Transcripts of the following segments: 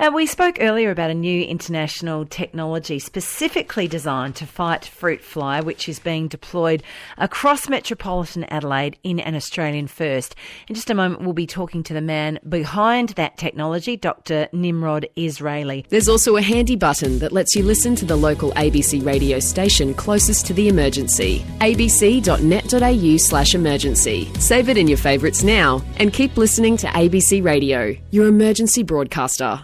We spoke earlier about a new international technology specifically designed to fight fruit fly, which is being deployed across metropolitan Adelaide in an Australian first. In just a moment, we'll be talking to the man behind that technology, Dr. Nimrod Israeli. There's also a handy button that lets you listen to the local ABC radio station closest to the emergency. abc.net.au/emergency. Save it in your favourites now and keep listening to ABC Radio, your emergency broadcaster.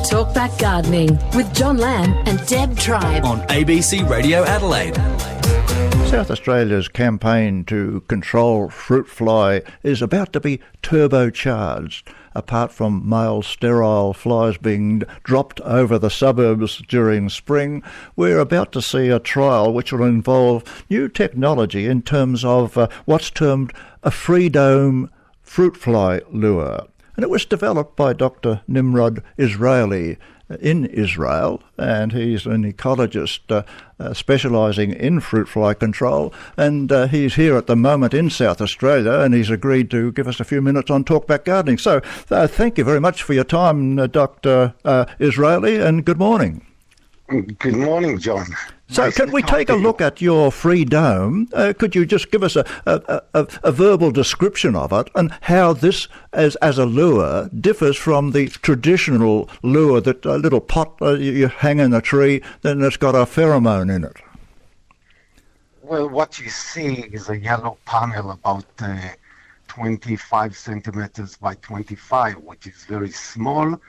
Talkback Gardening with John Lamb and Deb Tribe on ABC Radio Adelaide. South Australia's campaign to control fruit fly is about to be turbocharged. Apart from male sterile flies being dropped over the suburbs during spring, we're about to see a trial which will involve new technology in terms of what's termed a free-dome fruit fly lure. And it was developed by Dr. Nimrod Israeli in Israel, and he's an ecologist specialising in fruit fly control, and he's here at the moment in South Australia, and he's agreed to give us a few minutes on Talkback Gardening. So thank you very much for your time, Dr. Israeli, and good morning. Good morning, John. So Nice can we take a look at your free dome? Could you just give us a verbal description of it and how this, as a lure, differs from the traditional lure that a little pot you hang in a tree, then it's got a pheromone in it? Well, what you see is a yellow panel about 25 centimeters by 25, which is very small.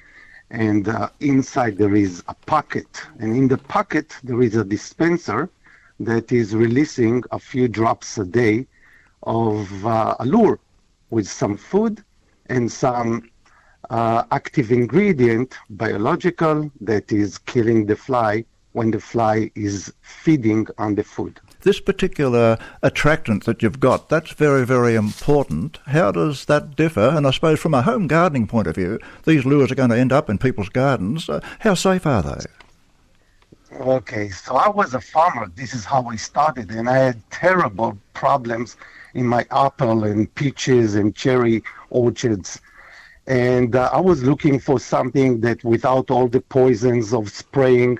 And inside there is a pocket, and in the pocket there is a dispenser that is releasing a few drops a day of a lure with some food and some active ingredient, biological, that is killing the fly when the fly is feeding on the food. This particular attractant that you've got, that's very, very important. How does that differ? And I suppose from a home gardening point of view, these lures are going to end up in people's gardens. How safe are they? Okay, so I was a farmer. This is how I started, and I had terrible problems in my apple and peaches and cherry orchards. And I was looking for something that without all the poisons of spraying,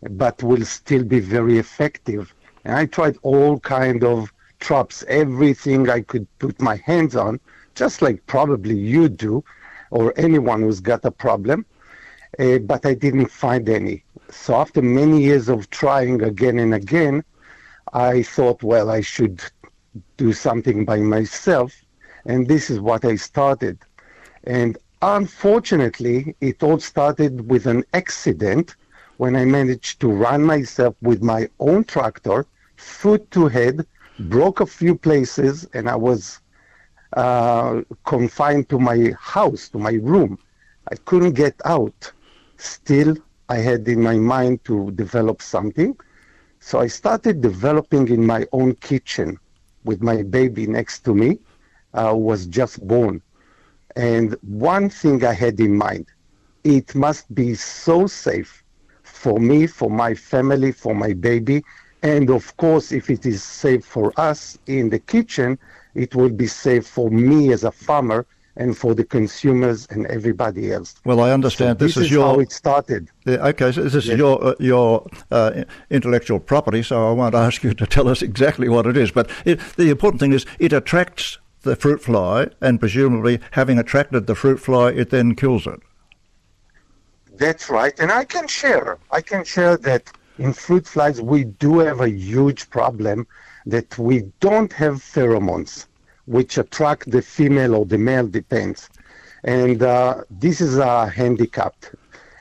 but will still be very effective. And I tried all kind of traps, everything I could put my hands on, just like probably you do, or anyone who's got a problem, but I didn't find any. So after many years of trying again and again, I thought, well, I should do something by myself, and this is what I started. And unfortunately, it all started with an accident when I managed to run myself with my own tractor, foot to head, broke a few places, and I was confined to my house, to my room. I couldn't get out. Still, I had in my mind to develop something. So I started developing in my own kitchen with my baby next to me, who was just born. And one thing I had in mind, it must be so safe for me, for my family, for my baby, and of course, if it is safe for us in the kitchen, it will be safe for me as a farmer and for the consumers and everybody else. Well, I understand so this is your... how it started. Okay, so this is your intellectual property, so I won't ask you to tell us exactly what it is. But the important thing is it attracts the fruit fly, and presumably having attracted the fruit fly, it then kills it. That's right, and I can share that in fruit flies we do have a huge problem that we don't have pheromones which attract the female or the male, depends. And this is a handicap.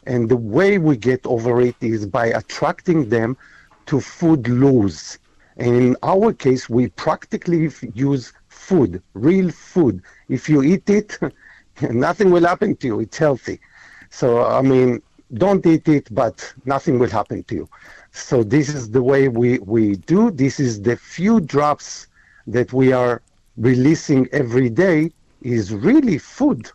And the way we get over it is by attracting them to food lures. And in our case, we practically use food, real food. If you eat it, nothing will happen to you. It's healthy. So, I mean, don't eat it, but nothing will happen to you. So this is the way we do. This is the few drops that we are releasing every day is really food.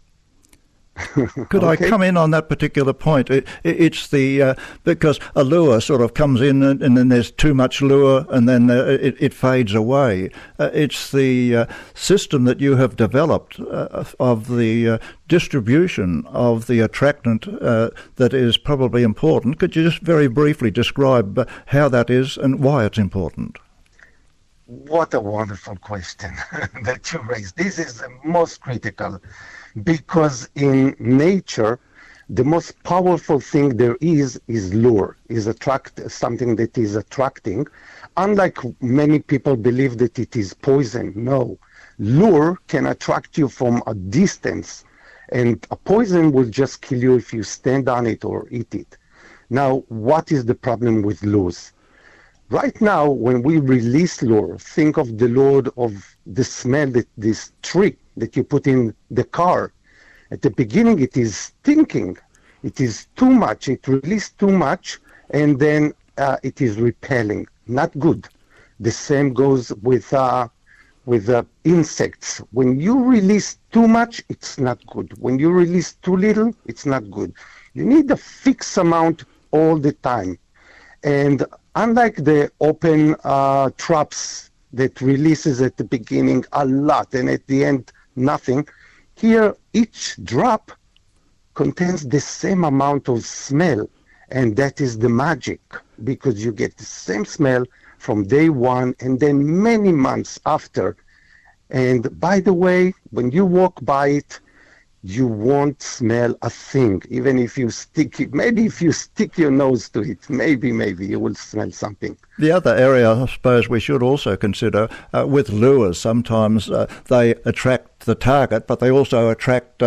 Could I come in on that particular point? It's the because a lure sort of comes in and then there's too much lure and then it fades away. It's the system that you have developed of the distribution of the attractant that is probably important. Could you just very briefly describe how that is and why it's important? What a wonderful question that you raised. This is the most critical because in nature, the most powerful thing there is lure, is something that is attracting. Unlike many people believe that it is poison, no. Lure can attract you from a distance, and a poison will just kill you if you stand on it or eat it. Now, what is the problem with lures? Right now, when we release lure, think of the lure of the smell, that this trick that you put in the car. At the beginning, it is stinking. It is too much. It releases too much, and then it is repelling. Not good. The same goes with insects. When you release too much, it's not good. When you release too little, it's not good. You need a fixed amount all the time. And unlike the open traps that releases at the beginning a lot and at the end nothing, here each drop contains the same amount of smell, and that is the magic, because you get the same smell from day one and then many months after. And by the way, when you walk by it, you won't smell a thing, even if you stick it. Maybe if you stick your nose to it, maybe you will smell something. The other area, I suppose, we should also consider with lures. Sometimes they attract the target, but they also attract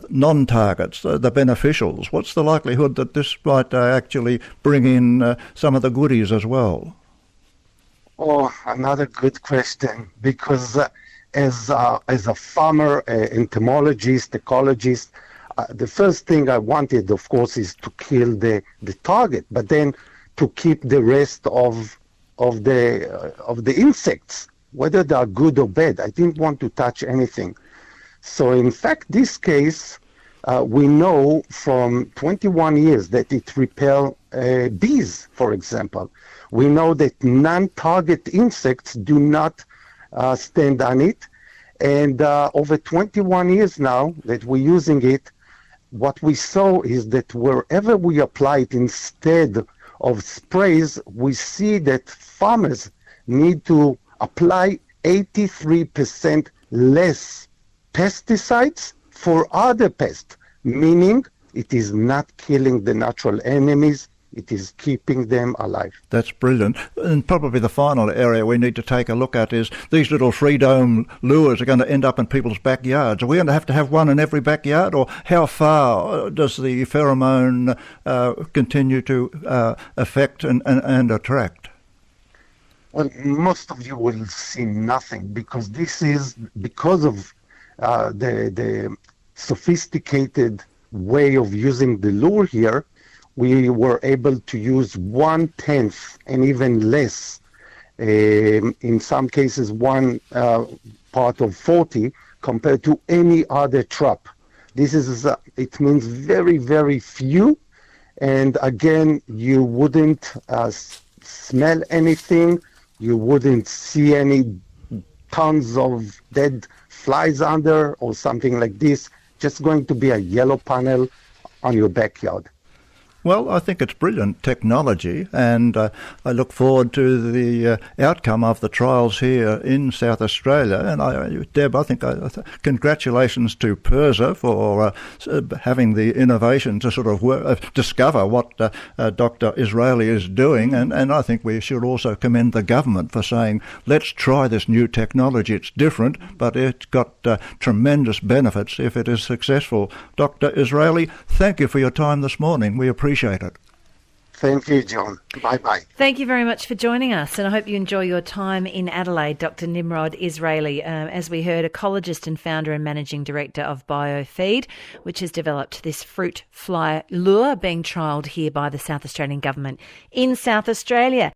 non-targets, the beneficials. What's the likelihood that this might actually bring in some of the goodies as well? Oh, another good question, because as a farmer, entomologist, ecologist, the first thing I wanted, of course, is to kill the target, but then to keep the rest of the insects, whether they are good or bad. I didn't want to touch anything. So in fact, this case, we know from 21 years that it repels bees, for example. We know that non-target insects do not stand on it. And over 21 years now that we're using it, what we saw is that wherever we apply it instead of sprays, we see that farmers need to apply 83% less pesticides for other pests, meaning it is not killing the natural enemies. It is keeping them alive. That's brilliant. And probably the final area we need to take a look at is these little free-dome lures are going to end up in people's backyards. Are we going to have one in every backyard, or how far does the pheromone continue to affect and attract? Well, most of you will see nothing, because this is because of the sophisticated way of using the lure here. We were able to use 1/10 and even less, in some cases 1 part of 40, compared to any other trap. This is, it means very, very few, and again, you wouldn't smell anything, you wouldn't see any tons of dead flies under or something like this, just going to be a yellow panel on your backyard. Well, I think it's brilliant technology, and I look forward to the outcome of the trials here in South Australia. And Deb, I think congratulations to PIRSA for having the innovation to sort of discover what Dr. Israeli is doing. And I think we should also commend the government for saying, let's try this new technology. It's different, but it's got tremendous benefits if it is successful. Dr. Israeli, thank you for your time this morning. We appreciate it. Thank you, John. Bye-bye. Thank you very much for joining us, and I hope you enjoy your time in Adelaide, Dr. Nimrod Israeli. As we heard, ecologist and founder and managing director of BioFeed, which has developed this fruit fly lure being trialled here by the South Australian government in South Australia.